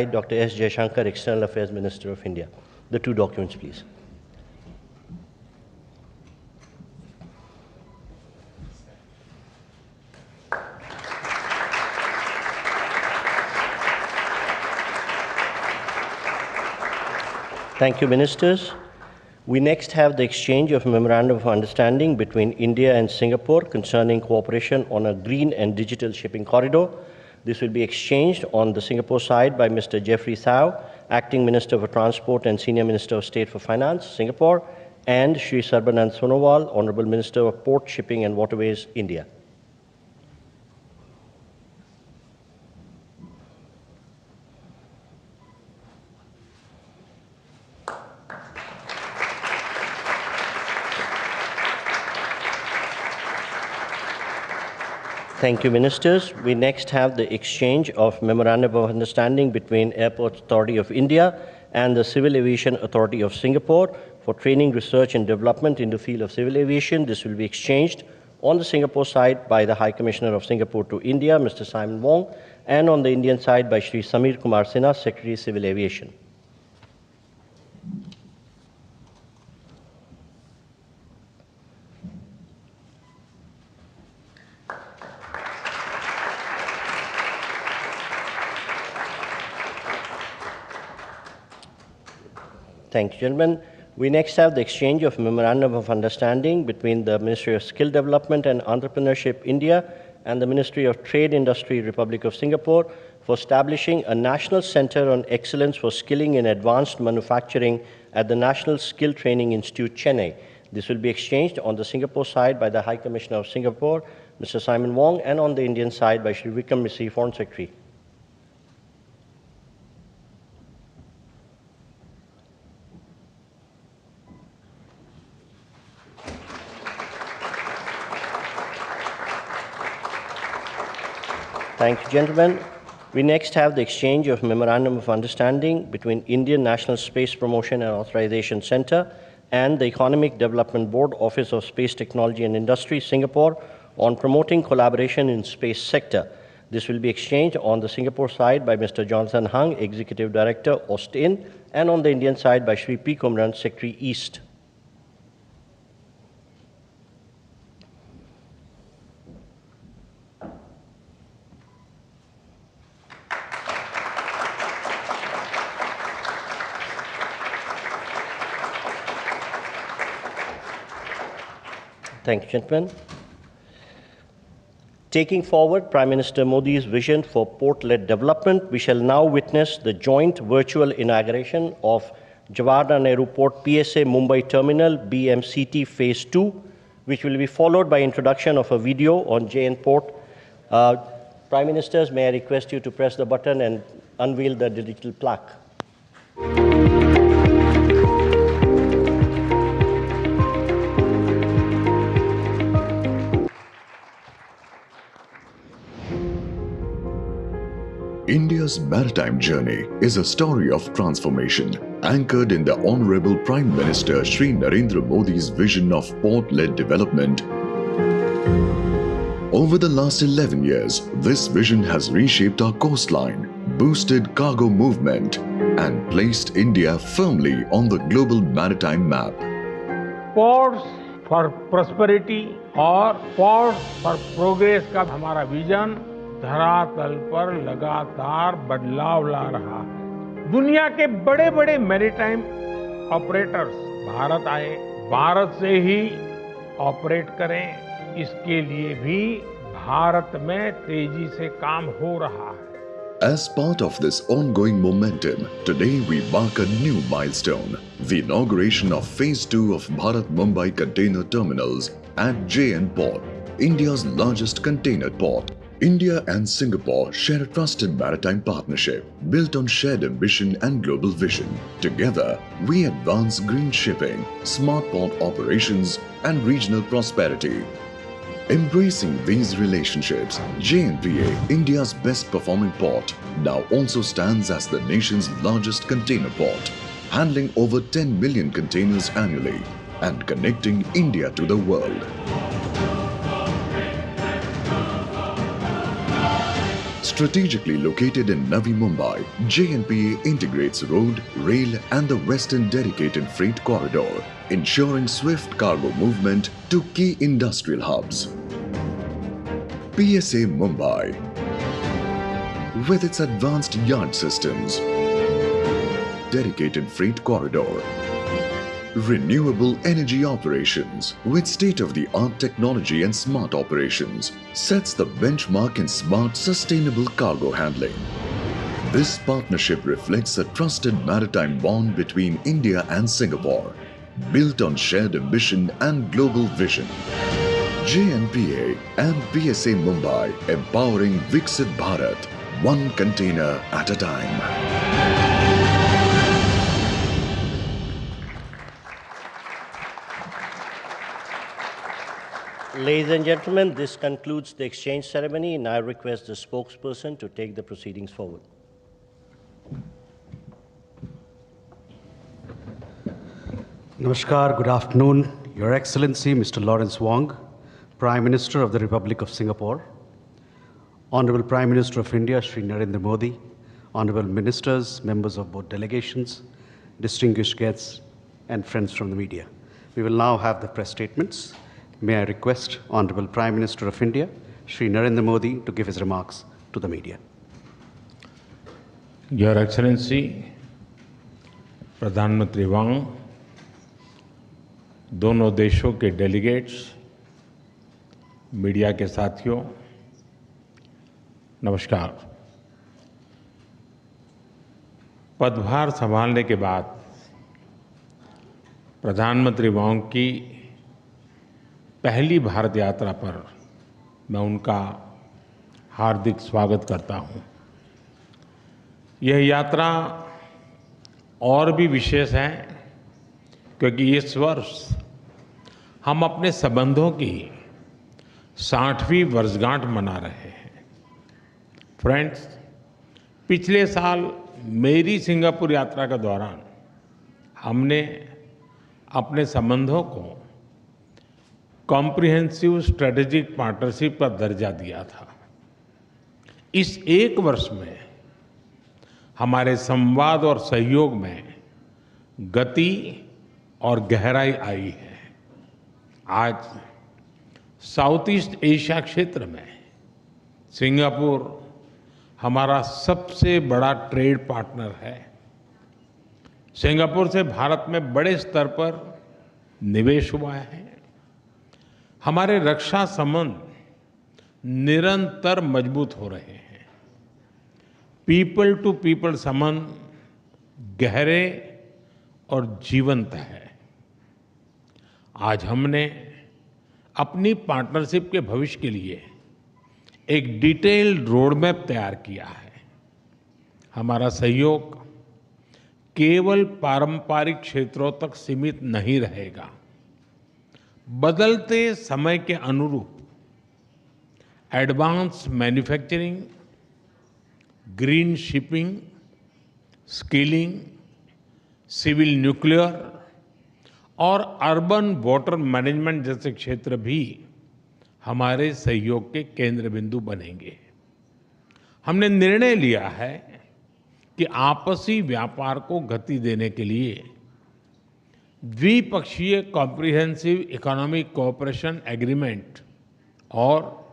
Dr. S. Jaishankar, External Affairs Minister of India. The two documents, please. Thank you, Ministers. We next have the exchange of Memorandum of Understanding between India and Singapore concerning cooperation on a green and digital shipping corridor. This will be exchanged on the Singapore side by Mr. Jeffrey Thao, Acting Minister for Transport and Senior Minister of State for Finance, Singapore, and Shri Sarbanand Sonowal, Honorable Minister of Port, Shipping and Waterways, India. Thank you, Ministers. We next have the exchange of Memorandum of Understanding between Airports Authority of India and the Civil Aviation Authority of Singapore for training, research and development in the field of civil aviation. This will be exchanged on the Singapore side by the High Commissioner of Singapore to India, Mr. Simon Wong, and on the Indian side by Shri Samir Kumar Sinha, Secretary Civil Aviation. Thank you, gentlemen. We next have the exchange of Memorandum of Understanding between the Ministry of Skill Development and Entrepreneurship, India, and the Ministry of Trade Industry, Republic of Singapore, for establishing a National Center on Excellence for Skilling in Advanced Manufacturing at the National Skill Training Institute, Chennai. This will be exchanged on the Singapore side by the High Commissioner of Singapore, Mr. Simon Wong, and on the Indian side by Shri Vikram Misri, Foreign Secretary. Thank you, gentlemen. We next have the exchange of Memorandum of Understanding between Indian National Space Promotion and Authorization Center and the Economic Development Board, Office of Space Technology and Industry, Singapore, on promoting collaboration in space sector. This will be exchanged on the Singapore side by Mr. Jonathan Hung, Executive Director, Austin, and on the Indian side by Shri P. Kumran, Secretary, East. Thank you, gentlemen. Taking forward Prime Minister Modi's vision for port-led development, we shall now witness the joint virtual inauguration of Jawaharlal Nehru Port PSA Mumbai Terminal BMCT Phase 2, which will be followed by introduction of a video on JN Port. Prime Ministers, may I request you to press the button and unveil the digital plaque. India's maritime journey is a story of transformation, anchored in the Honorable Prime Minister Shri Narendra Modi's vision of port-led development. Over the last 11 years, this vision has reshaped our coastline, boosted cargo movement, and placed India firmly on the global maritime map. Ports for prosperity और ports for progress का हमारा vision धरातल पर लगातार बदलाव ला रहा है। दुनिया के बड़े-बड़े मैरीटाइम ऑपरेटर्स भारत आए, भारत से ही ऑपरेट करें, इसके लिए भी भारत में तेजी से काम हो रहा है। As part of this ongoing momentum, today we mark a new milestone, the inauguration of Phase 2 of Bharat Mumbai Container Terminals at JN Port, India's largest container port. India and Singapore share a trusted maritime partnership built on shared ambition and global vision. Together, we advance green shipping, smart port operations, and regional prosperity. Embracing these relationships, JNPA, India's best performing port, now also stands as the nation's largest container port, handling over 10 million containers annually and connecting India to the world. Strategically located in Navi Mumbai, JNPA integrates road, rail and the western dedicated freight corridor, ensuring swift cargo movement to key industrial hubs. PSA Mumbai, with its advanced yard systems, dedicated freight corridor, renewable energy operations with state-of-the-art technology and smart operations, sets the benchmark in smart, sustainable cargo handling. This partnership reflects a trusted maritime bond between India and Singapore, built on shared ambition and global vision. JNPA and PSA Mumbai, empowering Viksit Bharat, one container at a time. Ladies and gentlemen, this concludes the exchange ceremony, and I request the spokesperson to take the proceedings forward. Namaskar, good afternoon, Your Excellency Mr. Lawrence Wong, Prime Minister of the Republic of Singapore, Honorable Prime Minister of India, Shri Narendra Modi, Honorable Ministers, members of both delegations, distinguished guests, and friends from the media. We will now have the press statements. May I request Honorable Prime Minister of India, Shri Narendra Modi, to give his remarks to the media. Your Excellency, प्रधानमंत्री वांग, दोनों देशों के delegates, media के साथियों, नमस्कार। पदभार संभालने के बाद प्रधानमंत्री वांग की पहली भारत यात्रा पर मैं उनका हार्दिक स्वागत करता हूं। यह यात्रा और भी विशेष है क्योंकि इस वर्ष हम अपने संबंधों की 60वीं वर्षगांठ मना रहे हैं। फ्रेंड्स, पिछले साल मेरी सिंगापुर यात्रा के दौरान हमने अपने संबंधों को कॉम्प्रिहेंसिव स्ट्रेटेजिक पार्टनरशिप का दर्जा दिया था। इस एक वर्ष में हमारे संवाद और सहयोग में गति और गहराई आई है। आज साउथ ईस्ट एशिया क्षेत्र में सिंगापुर हमारा सबसे बड़ा ट्रेड पार्टनर है। सिंगापुर से भारत में बड़े स्तर पर निवेश हुआ है। हमारे रक्षा संबंध निरंतर मजबूत हो रहे हैं। पीपल टू पीपल संबंध गहरे और जीवंत है। आज हमने अपनी पार्टनरशिप के भविष्य के लिए एक डिटेल्ड रोड मैप तैयार किया है। हमारा सहयोग केवल पारंपरिक क्षेत्रों तक सीमित नहीं रहेगा। बदलते समय के अनुरूप advance manufacturing, green shipping, skilling, civil nuclear और अर्बन वाटर मैनेजमेंट जैसे क्षेत्र भी हमारे सहयोग के केंद्र बिंदु बनेंगे। हमने निर्णय लिया है कि आपसी व्यापार को गति देने के लिए द्विपक्षीय कॉम्प्रिहेंसिव इकोनॉमिक कोऑपरेशन एग्रीमेंट और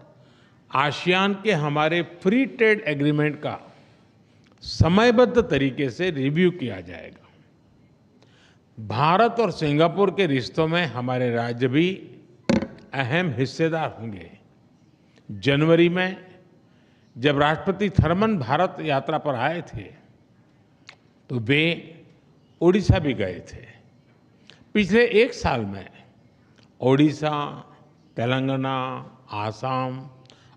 आसियान के हमारे फ्री ट्रेड एग्रीमेंट का समयबद्ध तरीके से रिव्यू किया जाएगा। भारत और सिंगापुर के रिश्तों में हमारे राज्य भी अहम हिस्सेदार होंगे। जनवरी में जब राष्ट्रपति थर्मन भारत यात्रा पर आए थे तो वे ओडिशा भी गए थे। पिछले एक साल में ओडिशा, तेलंगाना, आसाम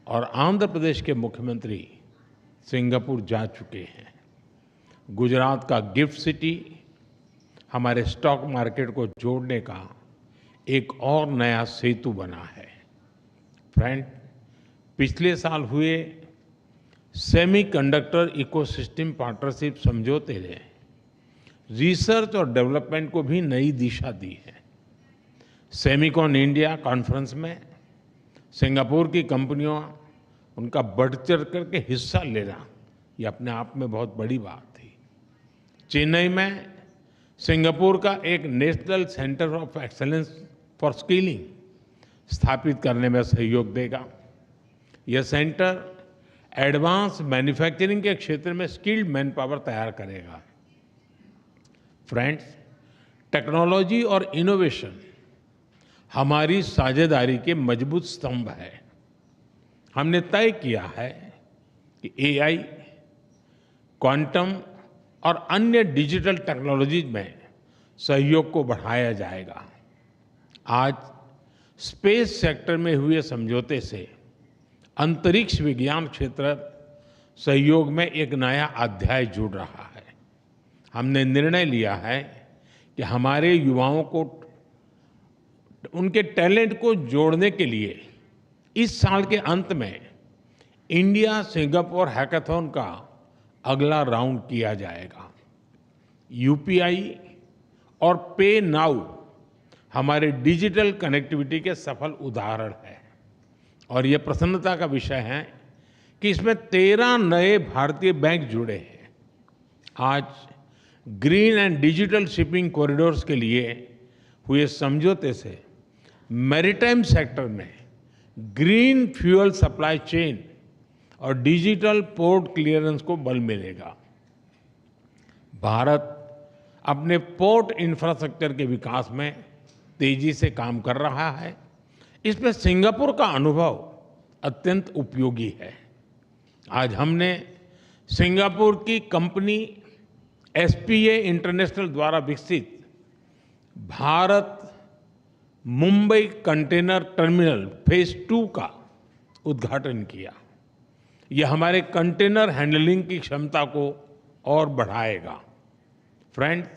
और आंध्र प्रदेश के मुख्यमंत्री सिंगापुर जा चुके हैं। गुजरात का गिफ्ट सिटी हमारे स्टॉक मार्केट को जोड़ने का एक और नया सेतु बना है। फ्रेंड, पिछले साल हुए सेमीकंडक्टर इकोसिस्टम पार्टनरशिप समझौते ने रिसर्च और डेवलपमेंट को भी नई दिशा दी है। सेमिकॉन इंडिया कॉन्फ्रेंस में सिंगापुर की कंपनियों उनका बढ़ चढ़ करके हिस्सा लेना, ये अपने आप में बहुत बड़ी बात थी। चेन्नई में सिंगापुर का एक national centre of excellence for skilling स्थापित करने में सहयोग देगा। यह सेंटर एडवांस मैन्युफैक्चरिंग के क्षेत्र में स्किल्ड मैन पावर तैयार करेगा। फ्रेंड्स, टेक्नोलॉजी और इनोवेशन हमारी साझेदारी के मजबूत स्तंभ है। हमने तय किया है कि एआई, क्वांटम और अन्य डिजिटल टेक्नोलॉजीज में सहयोग को बढ़ाया जाएगा। आज स्पेस सेक्टर में हुए समझौते से अंतरिक्ष विज्ञान क्षेत्र सहयोग में एक नया अध्याय जुड़ रहा है। हमने निर्णय लिया है कि हमारे युवाओं को उनके टैलेंट को जोड़ने के लिए इस साल के अंत में इंडिया सिंगापुर हैकाथॉन का अगला राउंड किया जाएगा। यूपीआई और पे नाउ हमारे डिजिटल कनेक्टिविटी के सफल उदाहरण हैं और ये प्रसन्नता का विषय है कि इसमें 13 नए भारतीय बैंक जुड़े हैं। आज green and digital shipping corridors के लिए हुए समझौते से मैरीटाइम सेक्टर में ग्रीन फ्यूल सप्लाई चेन और डिजिटल पोर्ट क्लियरेंस को बल मिलेगा। भारत अपने पोर्ट इंफ्रास्ट्रक्चर के विकास में तेजी से काम कर रहा है। इसमें सिंगापुर का अनुभव अत्यंत उपयोगी है। आज हमने सिंगापुर की कंपनी एसपीए इंटरनेशनल द्वारा विकसित Bharat Mumbai container terminal phase 2 का उद्घाटन किया। यह हमारे कंटेनर हैंडलिंग की क्षमता को और बढ़ाएगा। फ्रेंड्स,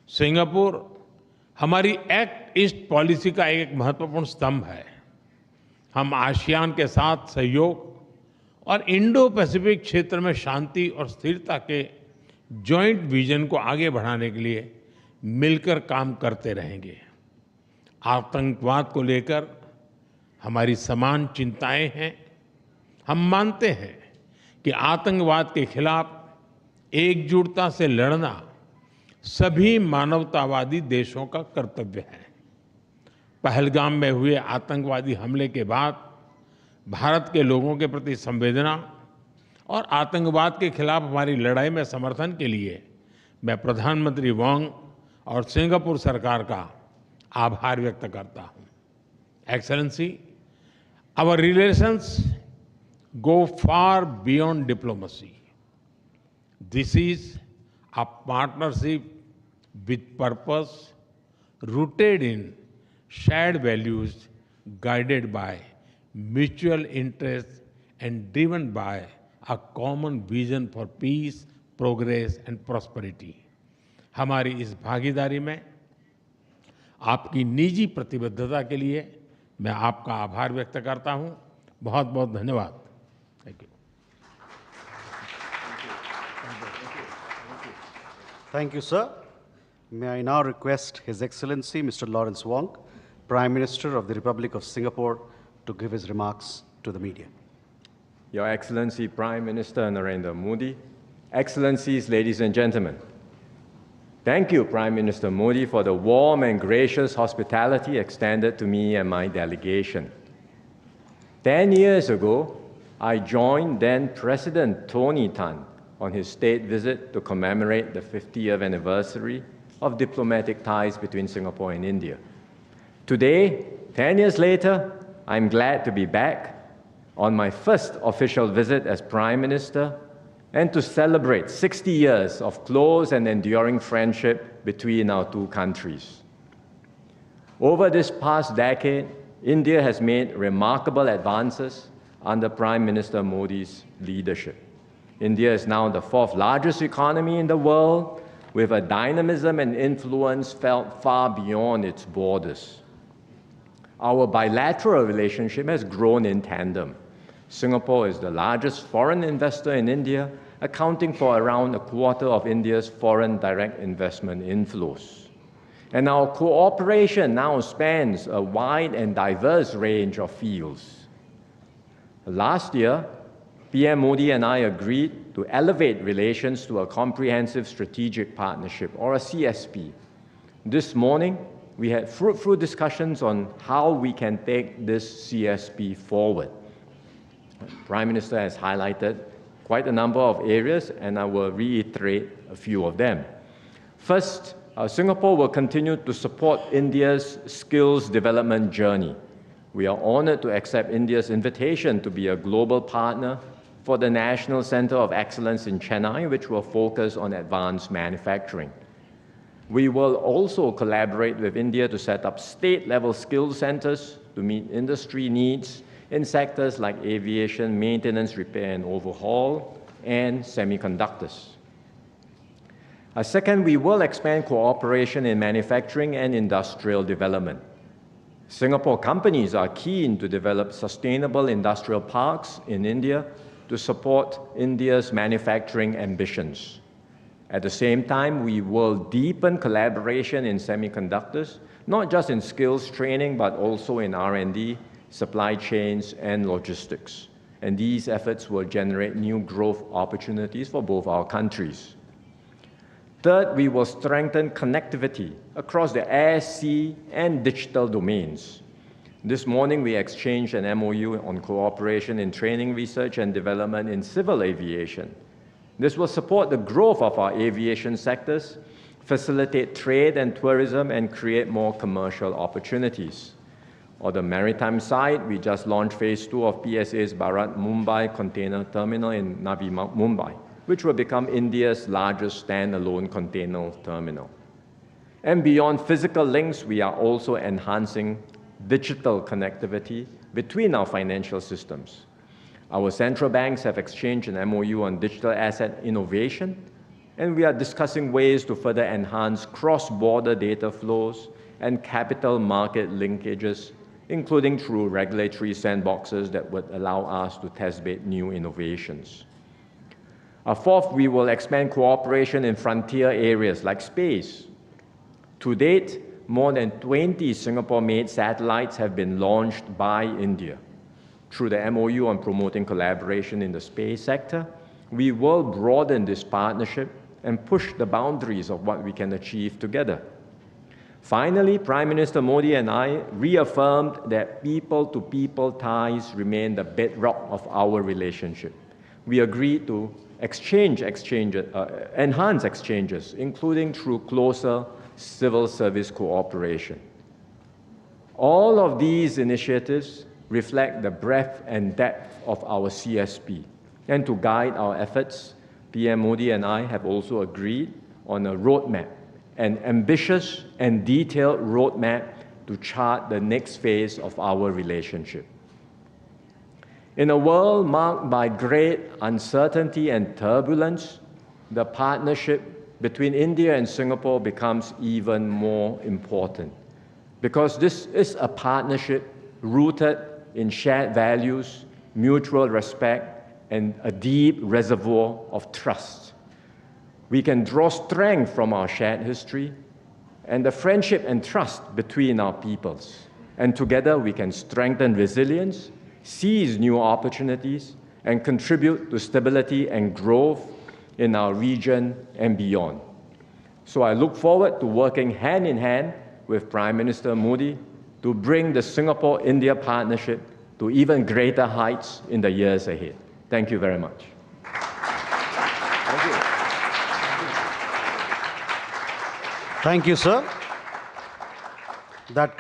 सिंगापुर हमारी एक्ट ईस्ट पॉलिसी का एक महत्वपूर्ण स्तंभ है। हम आसियान के साथ सहयोग और इंडो पैसिफिक क्षेत्र में शांति और स्थिरता के जॉइंट विजन को आगे बढ़ाने के लिए मिलकर काम करते रहेंगे। आतंकवाद को लेकर हमारी समान चिंताएं हैं। हम मानते हैं कि आतंकवाद के खिलाफ एकजुटता से लड़ना सभी मानवतावादी देशों का कर्तव्य है। पहलगाम में हुए आतंकवादी हमले के बाद भारत के लोगों के प्रति संवेदना और आतंकवाद के खिलाफ हमारी लड़ाई में समर्थन के लिए मैं प्रधानमंत्री वोंग और सिंगापुर सरकार का आभार व्यक्त करता हूं। Excellency, our relations go far beyond diplomacy. This is a partnership with purpose, rooted in shared values, guided by mutual interests and driven by a common vision for peace, progress and prosperity. हमारी इस भागीदारी में आपकी निजी प्रतिबद्धता के लिए मैं आपका आभार व्यक्त करता हूं। बहुत बहुत धन्यवाद। Thank you. Thank you, sir. May I now request His Excellency Mr. Lawrence Wong, Prime Minister of the Republic of Singapore, to give his remarks to the media. Your Excellency Prime Minister Narendra Modi, Excellencies, ladies and gentlemen, thank you, Prime Minister Modi, for the warm and gracious hospitality extended to me and my delegation. 10 years ago, I joined then President Tony Tan on his state visit to commemorate the 50th anniversary of diplomatic ties between Singapore and India. Today, 10 years later, I'm glad to be back on my first official visit as Prime Minister and to celebrate 60 years of close and enduring friendship between our two countries. Over this past decade, India has made remarkable advances under Prime Minister Modi's leadership. India is now the 4th largest economy in the world, with a dynamism and influence felt far beyond its borders. Our bilateral relationship has grown in tandem. Singapore is the largest foreign investor in India, accounting for around a quarter of India's foreign direct investment inflows. And our cooperation now spans a wide and diverse range of fields. Last year, PM Modi and I agreed to elevate relations to a comprehensive strategic partnership, or a CSP. This morning, we had fruitful discussions on how we can take this CSP forward. The Prime Minister has highlighted quite a number of areas, and I will reiterate a few of them. First, Singapore will continue to support India's skills development journey. We are honored to accept India's invitation to be a global partner for the National Center of Excellence in Chennai, which will focus on advanced manufacturing. We will also collaborate with India to set up state-level skills centers to meet industry needs in sectors like aviation, maintenance, repair and overhaul, and semiconductors. Second, we will expand cooperation in manufacturing and industrial development. Singapore companies are keen to develop sustainable industrial parks in India to support India's manufacturing ambitions. At the same time, we will deepen collaboration in semiconductors, not just in skills training, but also in R&D, supply chains, and logistics. And these efforts will generate new growth opportunities for both our countries. Third, we will strengthen connectivity across the air, sea, and digital domains. This morning, we exchanged an MOU on cooperation in training, research, and development in civil aviation. This will support the growth of our aviation sectors, facilitate trade and tourism, and create more commercial opportunities. On the maritime side, we just launched Phase 2 of PSA's Bharat Mumbai Container Terminal in Navi Mumbai, which will become India's largest standalone container terminal. And beyond physical links, we are also enhancing digital connectivity between our financial systems. Our central banks have exchanged an MOU on digital asset innovation, and we are discussing ways to further enhance cross-border data flows and capital market linkages, including through regulatory sandboxes that would allow us to test bed new innovations. Fourth, we will expand cooperation in frontier areas like space. To date, more than 20 Singapore-made satellites have been launched by India. Through the MOU on promoting collaboration in the space sector, we will broaden this partnership and push the boundaries of what we can achieve together. Finally, Prime Minister Modi and I reaffirmed that people-to-people ties remain the bedrock of our relationship. We agreed to enhance exchanges, including through closer civil service cooperation. All of these initiatives reflect the breadth and depth of our CSP. And to guide our efforts, PM Modi and I have also agreed on a roadmap, an ambitious and detailed roadmap to chart the next phase of our relationship. In a world marked by great uncertainty and turbulence, the partnership between India and Singapore becomes even more important, because this is a partnership rooted in shared values, mutual respect, and a deep reservoir of trust. We can draw strength from our shared history and the friendship and trust between our peoples. And together we can strengthen resilience, seize new opportunities, and contribute to stability and growth in our region and beyond. So I look forward to working hand in hand with Prime Minister Modi to bring the Singapore-India partnership to even greater heights in the years ahead. Thank you very much. Thank you, sir. That